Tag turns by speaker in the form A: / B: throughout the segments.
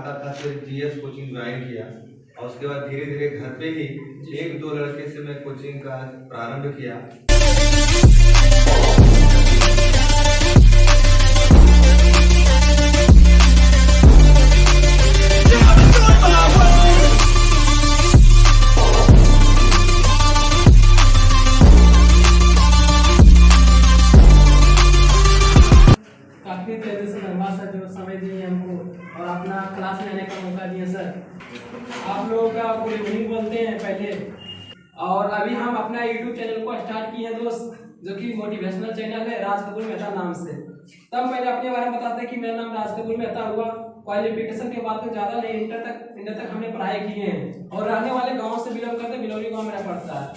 A: चाहता था फिर जीएस कोचिंग ज्वाइन किया और उसके बाद धीरे धीरे घर पे ही एक दो लड़के से मैं कोचिंग का प्रारंभ किया।
B: काफ़ी तेजी से धन्यवाद सर जो समय दिए हमको और अपना क्लास में आने का मौका दिया सर। आप लोगों का गुड इवनिंग बोलते हैं पहले। और अभी हम अपना यूट्यूब चैनल को स्टार्ट किए हैं दोस्त, जो कि मोटिवेशनल चैनल है राज कपूर मेहता नाम से। तब पहले अपने बारे में बताते हैं कि मेरा नाम राज कपूर मेहता हुआ। क्वालिफिकेशन के बाद तो ज़्यादा नहीं, इंटर तक हमने पढ़ाई की है और रहने वाले गाँव से बिलोंग करते, बिलौरी गाँव मेरा पड़ता है।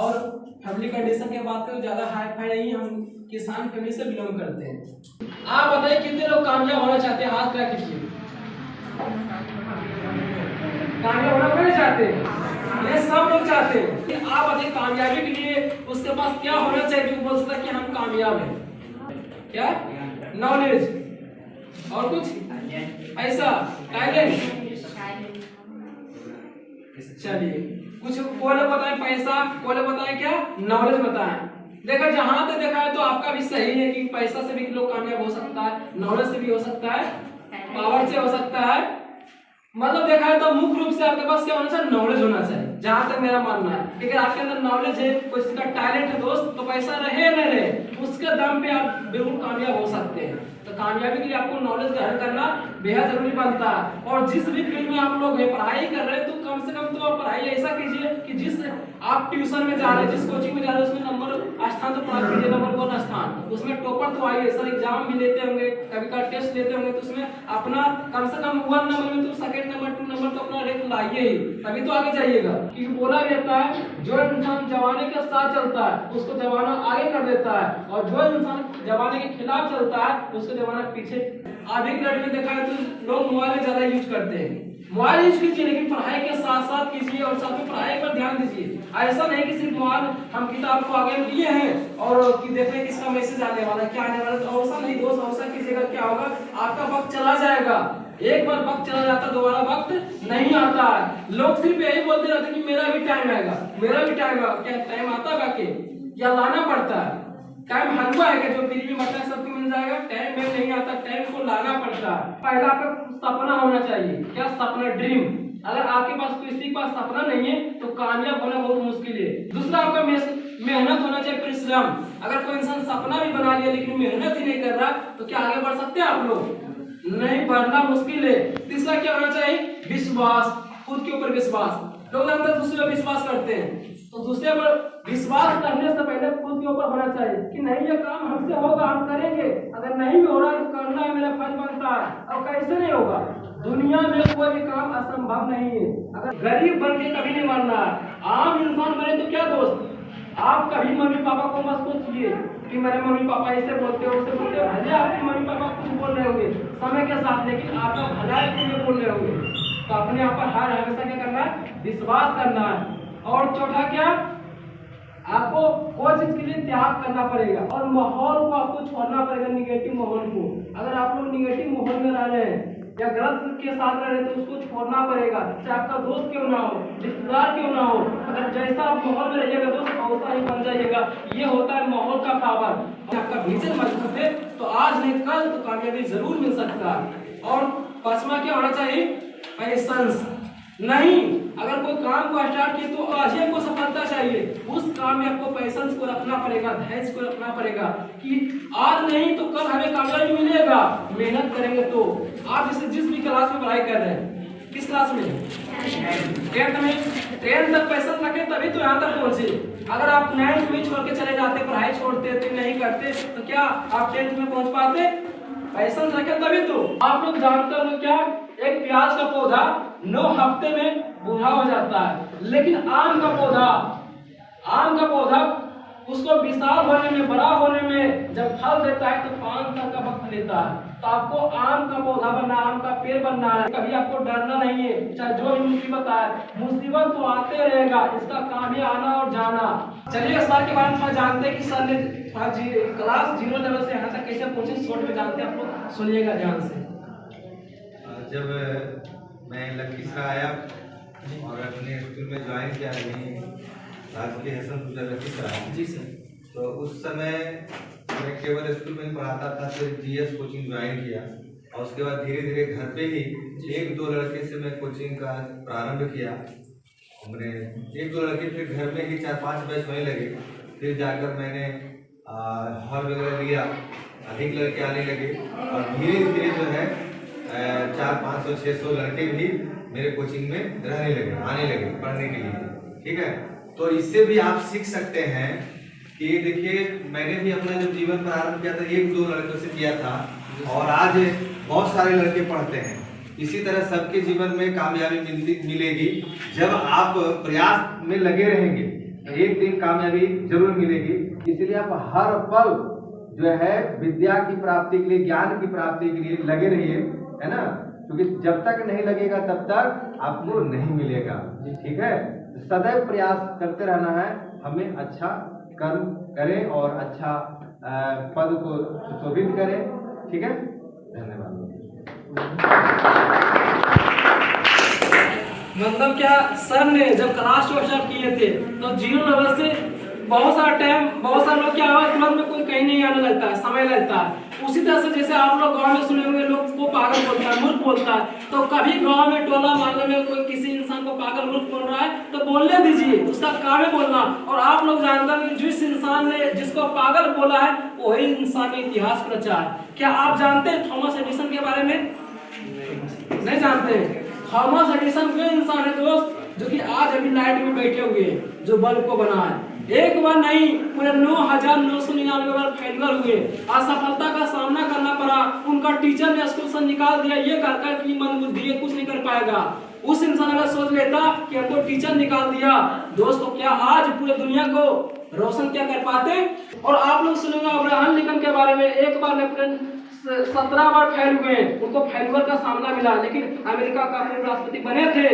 B: और फैमिली कंडीशन के बात तो ज़्यादा हाई फाई नहीं, हम किसान फैमिली से बिलोंग करते हैं। आप बताइए कितने लोग कामयाब होना चाहते हैं? हाथ खड़ा कीजिए। कामयाब होना नहीं चाहते? ये सब लोग चाहते हैं कि आप बताइए कामयाबी के लिए उसके पास क्या होना चाहिए जो बोल सकता है कि हम कामयाब हैं? क्या? नॉलेज और कुछ ऐसा टैलेंट। चलिए कुछ कोले बताएं पैसा, कोले बताएं क्या नॉलेज बताएं। देखो जहां तक देखा है तो आपका भी सही है कि पैसा से भी लोग कामयाब हो सकता है, नॉलेज से भी हो सकता है, पावर से हो सकता है। मतलब देखा है तो मुख्य रूप से आपके पास क्या होना चाहिए? नॉलेज होना चाहिए, जहां तक मेरा मानना है। क्योंकि आपके अंदर नॉलेज है, कोई का टैलेंट है दोस्त, तो पैसा रहे न रहे उसके दम पे आप बिल्कुल कामयाब हो सकते हैं। तो कामयाबी के लिए आपको नॉलेज ग्रहण करना बेहद जरूरी बनता है। और जिस भी फील्ड में आप लोग पढ़ाई कर रहे हैं तो कम से कम तो आप पढ़ाई ऐसा कीजिए कि जिस आप ट्यूशन में जा रहे हैं, जिस कोचिंग में जा रहे हैं उसमें नंबर स्थान तो प्राप्त कीजिए, नंबर 1 स्थान, उसमें टॉपर तो आइए। सर एग्जाम भी लेते होंगे, कभी का टेस्ट लेते होंगे, तो उसमें अपना कम से कम 1 नंबर में तो सेकंड नंबर 2 नंबर तो अपना रैंक लाइए ही, तभी तो आगे जाइएगा। क्योंकि बोला रहता है जो इंसान जमाने के साथ चलता है उसको जमाना आगे कर देता है, और जो इंसान जमाने के खिलाफ चलता है उसको जमाना पीछे। अभी के डेट में देखा है तो लोग मोबाइल ज्यादा यूज करते हैं। मोबाइल यूज कीजिए लेकिन पढ़ाई के साथ साथ कीजिए और साथ में पढ़ाई पर ध्यान दीजिए। ऐसा नहीं कि सिर्फ मोबाइल हम किताब को आगे लिए हैं और कि देख रहे किसका मैसेज आने वाला क्या आने वाला, तो ऐसा नहीं दोस्त। ऐसा कीजिएगा क्या होगा, आपका वक्त चला जाएगा। एक बार वक्त चला जाता है, दोबारा वक्त नहीं आता है। लोग सिर्फ यही बोलते रहते हैं कि मेरा भी टाइम आएगा, मेरा भी टाइम आएगा। क्या टाइम आता है क्या? या लाना पड़ता है? टाइम हलवा है कि जो फ्री में मटन सबको मिल जाएगा? टाइम में नहीं आता, टाइम को लाना पड़ता है। पहला आपका सपना होना चाहिए। क्या सपना? ड्रीम। अगर आपके पास किसी के पास सपना नहीं है तो कामयाब होना बहुत मुश्किल है। दूसरा आपका मेहनत होना चाहिए, परिश्रम। अगर कोई इंसान सपना भी बना लिया लेकिन मेहनत ही नहीं कर रहा तो क्या आगे बढ़ सकते हैं आप लोग? नहीं, बढ़ना मुश्किल है। तीसरा क्या होना चाहिए? विश्वास, खुद के ऊपर विश्वास। लोग अंदर दूसरे पर विश्वास करते हैं, तो दूसरे पर विश्वास करने से पहले खुद के ऊपर होना चाहिए कि नहीं ये काम हमसे होगा, हम करेंगे। अगर नहीं हो रहा तो करना है, मेरा फर्ज बनता है। और कैसे नहीं होगा? दुनिया में कोई भी काम असंभव नहीं है। अगर गरीब बन के कभी नहीं मरना है, आम इंसान बने तो क्या दोस्त? आप कभी मम्मी पापा को मत सोचिए कि मेरे मम्मी पापा ऐसे बोलते हो उससे बोलते हो। भले आपके मम्मी पापा कुछ बोल रहे होंगे समय के साथ, लेकिन आपका भलाई के लिए बोल रहे होंगे। तो अपने आप पर हर हमेशा क्या करना है? विश्वास करना है। और चौथा क्या? आपको कोई चीज के लिए त्याग करना पड़ेगा और माहौल को आपको छोड़ना पड़ेगा, निगेटिव माहौल को। अगर आप लोग निगेटिव माहौल में रह रहे हैं या गलत के साथ रह रहे हैं तो उसको छोड़ना पड़ेगा। चाहे आपका दोस्त क्यों ना हो, रिश्तेदार क्यों ना हो, अगर जैसा आप माहौल में रहिएगा दोस्त वैसा ही बन जाइएगा। ये होता है माहौल का पावर। आपका विजन मजबूत है तो आज नहीं कल तो कामयाबी जरूर मिल सकता है। और पांचवा क्या होना चाहिए? पैशंस। नहीं, अगर कोई काम को स्टार्ट किए तो आज ही आपको सफलता चाहिए। उस काम में आपको पैशंस को रखना पड़ेगा, धैर्य को रखना पड़ेगा कि आज नहीं तो कल हमें कामयाबी मिलेगा। मेहनत करेंगे तो। आप जिस भी क्लास में पढ़ाई कर रहे हैं, किस क्लास में? 10th में। 10th तक पैशन रखें तभी तो यहाँ तक पहुंचे। अगर आप 9th में छोड़ के चले जाते, पढ़ाई छोड़ते थे, नहीं करते तो क्या आप 10th में पहुंच पाते? पैशन रखे तभी तो। आप लोग जानते हो क्या? एक प्याज का पौधा 9 हफ्ते में बूढ़ा हो जाता है, लेकिन आम का पौधा उसको विशाल होने में, बड़ा होने में जब फल देता है तो 5 साल का वक्त लेता है। तो आपको आम का पौधा बनना, आम का पेड़ बनना है। कभी आपको डरना नहीं है, चाहे जो भी मुसीबत आए, मुसीबत तो आते रहेगा, इसका काम है आना और जाना। चलिए सर के बारे में थोड़ा जानते हैं कि सर ने क्लास 0 लेवल से यहाँ तक कैसे पहुंचे, शॉर्ट में जानते हैं, आप लोग सुनिएगा ध्यान से।
A: जब मैं लखीसराय आया और अपने स्कूल में ज्वाइन किया राजकीय हसनपुर लखीसराय
B: जी सर।
A: तो उस समय मैं केवल स्कूल में पढ़ाता था, फिर जीएस कोचिंग ज्वाइन किया और उसके बाद धीरे धीरे घर पे ही एक दो लड़के से मैं कोचिंग का प्रारंभ किया। हमने एक दो लड़के, फिर घर में ही 4-5 बैच होने लगे। फिर जाकर मैंने हॉल वगैरह लिया, अधिक लड़के आने लगे और धीरे धीरे जो है 400-500-600 लड़के भी मेरे कोचिंग में रहने लगे, आने लगे पढ़ने के लिए। ठीक है, तो इससे भी आप सीख सकते हैं कि देखिए मैंने भी अपना जो जीवन प्रारंभ किया था 1-2 लड़कों से किया था और आज बहुत सारे लड़के पढ़ते हैं। इसी तरह सबके जीवन में कामयाबी मिलेगी जब आप प्रयास में लगे रहेंगे, एक दिन कामयाबी जरूर मिलेगी। इसलिए आप हर पल जो है विद्या की प्राप्ति के लिए, ज्ञान की प्राप्ति के लिए लगे रहिए, है ना, क्योंकि जब तक नहीं लगेगा तब तक आपको नहीं मिलेगा। ठीक है, सदैव प्रयास करते रहना है, हमें अच्छा कर्म करें और अच्छा पद को सुशोभित करें। ठीक है, धन्यवाद।
B: मतलब क्या सर ने जब क्लास स्टार्ट किए थे तो 0 लेवल से बहुत सारे लोग क्या हुआ तुरंत में कोई कहीं नहीं आने लगता है, समय लगता है। उसी तरह से जैसे आप लोग गांव में सुने होंगे लोग को पागल बोलता है, मूर्ख बोलता है, तो कभी गांव में टोला मोहल्ले में कोई किसी इंसान को पागल मूर्ख बोल रहा है तो बोलने दीजिए, उसका काम है बोलना। और आप लोग जानते हैं जिस इंसान ने जिसको पागल बोला है वही इंसान ने इतिहास को रचा है। क्या आप जानते हैं थॉमस एडिसन के बारे में? नहीं जानते हैं। थॉमस एडिसन वे इंसान है दोस्त जो कि आज अभी लाइट में बैठे हुए हैं, जो बल्ब को बना है। एक बार नहीं, पूरे 9,999 बार फेलियर हुए, असफलता का सामना करना पड़ा। उनका टीचर ने स्कूल से निकाल दिया, ये कहकर कि मंदबुद्धि है, कुछ नहीं कर पाएगा। उस इंसान अगर सोच लेता कि हमको टीचर निकाल दिया, दोस्तों क्या आज पूरे दुनिया को रोशन क्या कर पाते? और आप लोग सुनेंगे अब्राहम लिंकन के बारे में, एक बार लेफ्टिनेंट 17 बार फेल हुए, उनको फेलियर का सामना मिला, लेकिन अमेरिका का पूर्व राष्ट्रपति बने थे।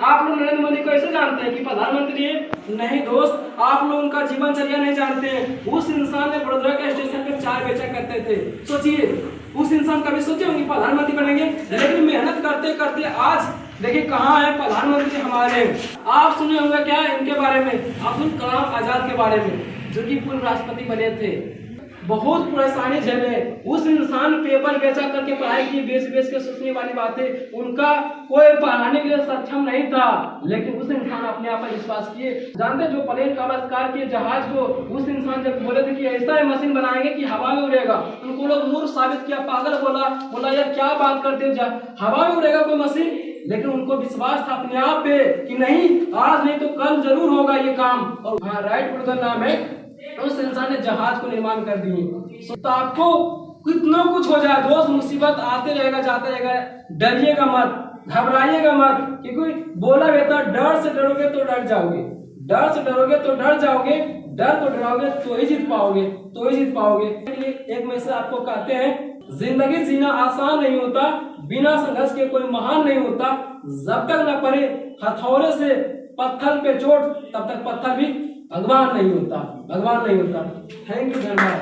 B: आप लोग नरेंद्र मोदी को ऐसे जानते हैं कि प्रधानमंत्री है? नहीं दोस्त, आप लोग उनका जीवनचर्या नहीं जानते हैं। उस इंसान ने वडोदरा के स्टेशन पे चाय बेचा करते थे। सोचिए, उस इंसान कभी सोचे होंगे प्रधानमंत्री बनेंगे? लेकिन मेहनत करते करते आज देखिए कहाँ है प्रधानमंत्री हमारे। आप सुने होंगे क्या इनके बारे में, अब्दुल कलाम आजाद के बारे में, जो कि पूर्व राष्ट्रपति बने थे। बहुत परेशानी झेले, उस इंसान पेपर बेचा करके पढ़ाई की, बेच के सोचने वाली बातें, उनका कोई पढ़ाने के लिए सक्षम नहीं था, लेकिन उस इंसान अपने आप पर विश्वास किए। जानते जो प्लेन का आविष्कार किए, जहाज को, उस इंसान जब बोले थे कि ऐसा मशीन बनाएंगे कि हवा में उड़ेगा, उनको लोग मूर्ख साबित किया, पागल बोला यार क्या बात करते हो, हवा में उड़ेगा कोई मशीन? लेकिन उनको विश्वास था अपने आप पे कि नहीं, आज नहीं तो कल जरूर होगा ये काम। और हाँ, राइट ब्रदर नाम है, उस इंसान ने जहाज को निर्माण कर दिए। तो आपको कितना कुछ हो जाए दोस्त, मुसीबत आते रहेगा जाते रहेगा, डरिएगा मत, घबराइएगा मत, क्योंकि बोला बेटा डर से डरोगे तो डर जाओगे, डर से डरोगे तो डर जाओगे, डर को डराओगे तो ही जीत पाओगे। एक मैसेज आपको कहते हैं, जिंदगी जीना आसान नहीं होता, बिना संघर्ष के कोई महान नहीं होता। जब तक न पड़े हथौड़े से पत्थर पे चोट, तब तक पत्थर भी भगवान नहीं होता। थैंक यू, धन्यवाद।